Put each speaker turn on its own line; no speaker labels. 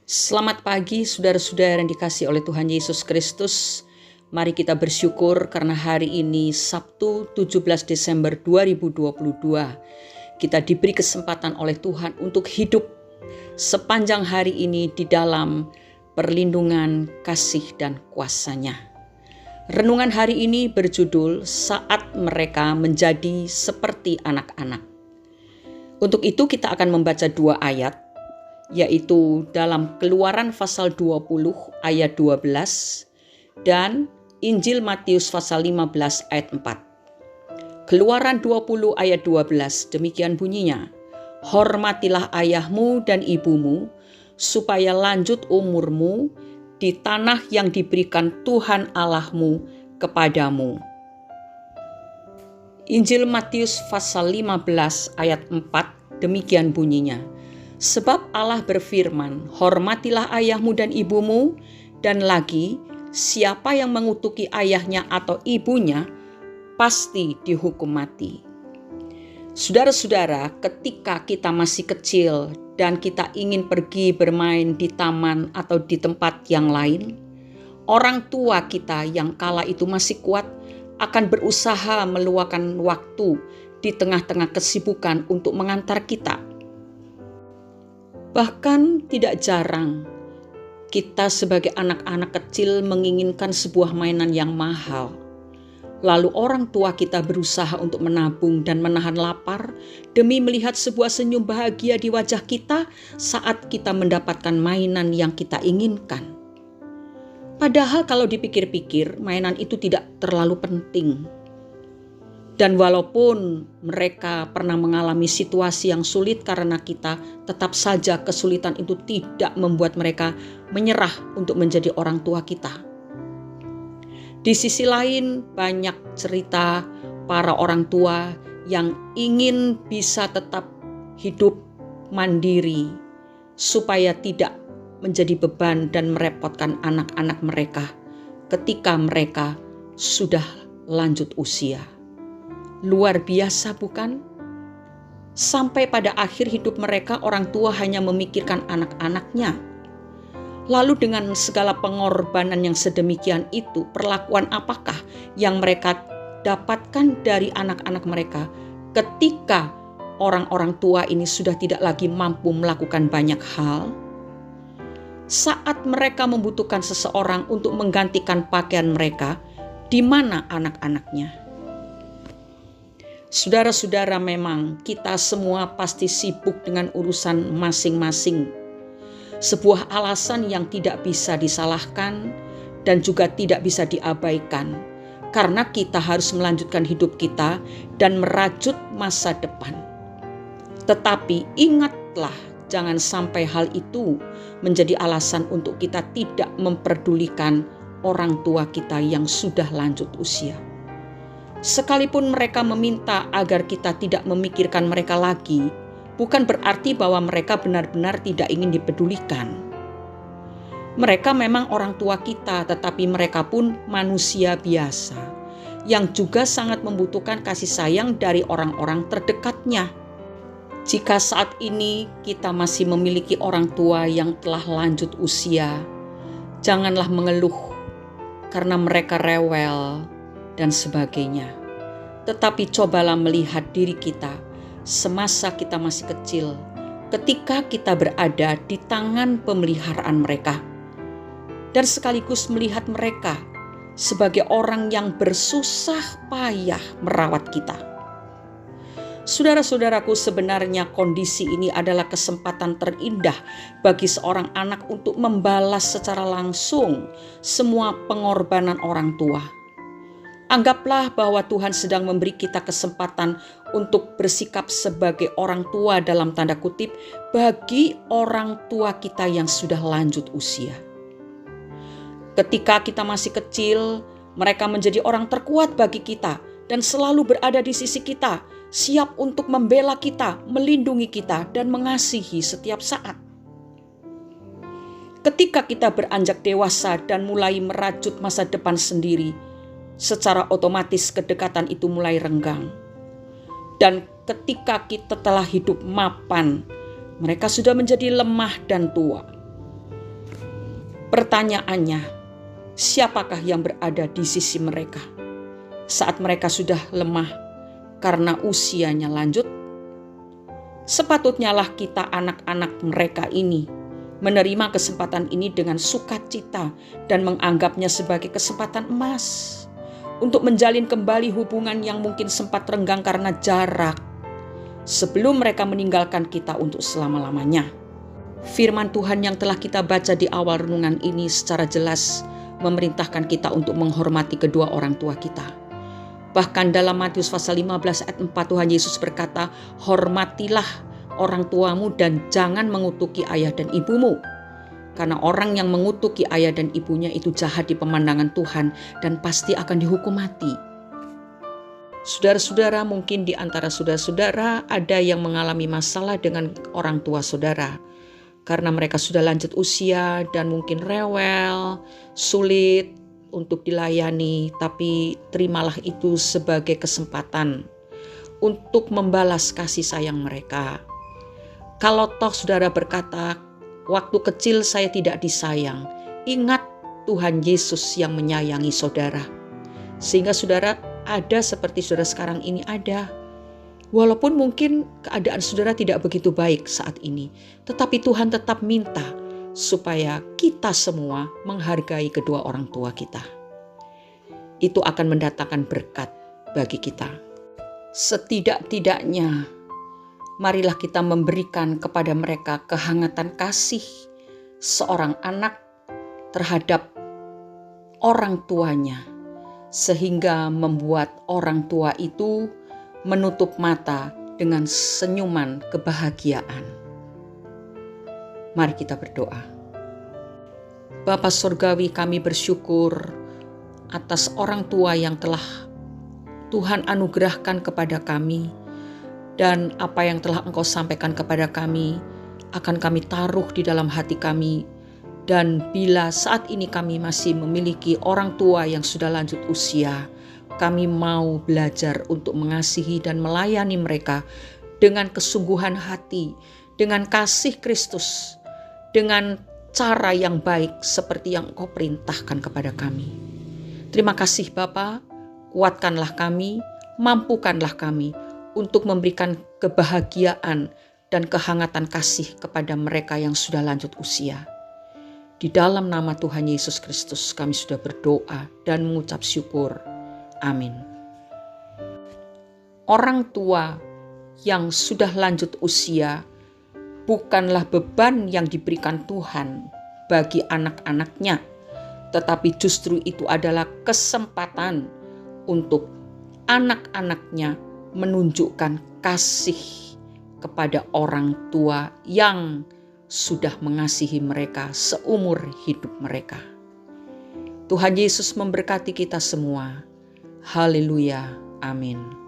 Selamat pagi saudara-saudara yang dikasihi oleh Tuhan Yesus Kristus. Mari kita bersyukur karena hari ini Sabtu 17 Desember 2022. Kita diberi kesempatan oleh Tuhan untuk hidup sepanjang hari ini di dalam perlindungan, kasih dan kuasa-Nya. Renungan hari ini berjudul Saat Mereka Menjadi Seperti Anak-anak. Untuk itu kita akan membaca dua ayat, yaitu dalam Keluaran pasal 20 ayat 12 dan Injil Matius pasal 15 ayat 4. Keluaran 20 ayat 12 demikian bunyinya, "Hormatilah ayahmu dan ibumu, supaya lanjut umurmu di tanah yang diberikan Tuhan Allahmu kepadamu." Injil Matius pasal 15 ayat 4 demikian bunyinya, "Sebab Allah berfirman, hormatilah ayahmu dan ibumu, dan lagi, siapa yang mengutuki ayahnya atau ibunya, pasti dihukum mati." Saudara-saudara, ketika kita masih kecil dan kita ingin pergi bermain di taman atau di tempat yang lain, orang tua kita yang kala itu masih kuat akan berusaha meluangkan waktu di tengah-tengah kesibukan untuk mengantar kita. Bahkan tidak jarang kita sebagai anak-anak kecil menginginkan sebuah mainan yang mahal. Lalu orang tua kita berusaha untuk menabung dan menahan lapar demi melihat sebuah senyum bahagia di wajah kita saat kita mendapatkan mainan yang kita inginkan. Padahal kalau dipikir-pikir, mainan itu tidak terlalu penting. Dan walaupun mereka pernah mengalami situasi yang sulit karena kita, tetap saja kesulitan itu tidak membuat mereka menyerah untuk menjadi orang tua kita. Di sisi lain, banyak cerita para orang tua yang ingin bisa tetap hidup mandiri supaya tidak menjadi beban dan merepotkan anak-anak mereka ketika mereka sudah lanjut usia. Luar biasa bukan? Sampai pada akhir hidup mereka, orang tua hanya memikirkan anak-anaknya. Lalu dengan segala pengorbanan yang sedemikian itu, perlakuan apakah yang mereka dapatkan dari anak-anak mereka ketika orang-orang tua ini sudah tidak lagi mampu melakukan banyak hal? Saat mereka membutuhkan seseorang untuk menggantikan pakaian mereka, di mana anak-anaknya? Saudara-saudara, memang kita semua pasti sibuk dengan urusan masing-masing. Sebuah alasan yang tidak bisa disalahkan dan juga tidak bisa diabaikan, karena kita harus melanjutkan hidup kita dan merajut masa depan. Tetapi ingatlah, jangan sampai hal itu menjadi alasan untuk kita tidak memperdulikan orang tua kita yang sudah lanjut usia. Sekalipun mereka meminta agar kita tidak memikirkan mereka lagi, bukan berarti bahwa mereka benar-benar tidak ingin dipedulikan. Mereka memang orang tua kita, tetapi mereka pun manusia biasa yang juga sangat membutuhkan kasih sayang dari orang-orang terdekatnya. Jika saat ini kita masih memiliki orang tua yang telah lanjut usia, janganlah mengeluh karena mereka rewel dan sebagainya. Tetapi cobalah melihat diri kita semasa kita masih kecil, ketika kita berada di tangan pemeliharaan mereka, dan sekaligus melihat mereka sebagai orang yang bersusah payah merawat kita. Saudara-saudaraku, sebenarnya kondisi ini adalah kesempatan terindah bagi seorang anak untuk membalas secara langsung semua pengorbanan orang tua. Anggaplah bahwa Tuhan sedang memberi kita kesempatan untuk bersikap sebagai orang tua dalam tanda kutip bagi orang tua kita yang sudah lanjut usia. Ketika kita masih kecil, mereka menjadi orang terkuat bagi kita dan selalu berada di sisi kita, siap untuk membela kita, melindungi kita, dan mengasihi setiap saat. Ketika kita beranjak dewasa dan mulai merajut masa depan sendiri, secara otomatis kedekatan itu mulai renggang. Dan ketika kita telah hidup mapan, mereka sudah menjadi lemah dan tua. Pertanyaannya, siapakah yang berada di sisi mereka saat mereka sudah lemah karena usianya lanjut? Sepatutnya lah kita anak-anak mereka ini menerima kesempatan ini dengan sukacita dan menganggapnya sebagai kesempatan emas untuk menjalin kembali hubungan yang mungkin sempat renggang karena jarak sebelum mereka meninggalkan kita untuk selama-lamanya. Firman Tuhan yang telah kita baca di awal renungan ini secara jelas memerintahkan kita untuk menghormati kedua orang tua kita. Bahkan dalam Matius pasal 15 ayat 4 Tuhan Yesus berkata, hormatilah orang tuamu dan jangan mengutuki ayah dan ibumu. Karena orang yang mengutuki ayah dan ibunya itu jahat di pemandangan Tuhan dan pasti akan dihukum mati. Saudara-saudara, mungkin di antara saudara-saudara ada yang mengalami masalah dengan orang tua saudara. Karena mereka sudah lanjut usia dan mungkin rewel, sulit untuk dilayani, tapi terimalah itu sebagai kesempatan untuk membalas kasih sayang mereka. Kalau toh saudara berkata, waktu kecil saya tidak disayang, ingat Tuhan Yesus yang menyayangi saudara. Sehingga saudara ada seperti saudara sekarang ini ada. Walaupun mungkin keadaan saudara tidak begitu baik saat ini, tetapi Tuhan tetap minta supaya kita semua menghargai kedua orang tua kita. Itu akan mendatangkan berkat bagi kita. Setidak-tidaknya, marilah kita memberikan kepada mereka kehangatan kasih seorang anak terhadap orang tuanya, sehingga membuat orang tua itu menutup mata dengan senyuman kebahagiaan. Mari kita berdoa. Bapa Surgawi, kami bersyukur atas orang tua yang telah Tuhan anugerahkan kepada kami, dan apa yang telah Engkau sampaikan kepada kami akan kami taruh di dalam hati kami. Dan bila saat ini kami masih memiliki orang tua yang sudah lanjut usia, kami mau belajar untuk mengasihi dan melayani mereka dengan kesungguhan hati, dengan kasih Kristus, dengan cara yang baik seperti yang Engkau perintahkan kepada kami. Terima kasih Bapa, kuatkanlah kami, mampukanlah kami untuk memberikan kebahagiaan dan kehangatan kasih kepada mereka yang sudah lanjut usia. Di dalam nama Tuhan Yesus Kristus kami sudah berdoa dan mengucap syukur. Amin. Orang tua yang sudah lanjut usia bukanlah beban yang diberikan Tuhan bagi anak-anaknya, tetapi justru itu adalah kesempatan untuk anak-anaknya menunjukkan kasih kepada orang tua yang sudah mengasihi mereka seumur hidup mereka. Tuhan Yesus memberkati kita semua. Haleluya. Amin.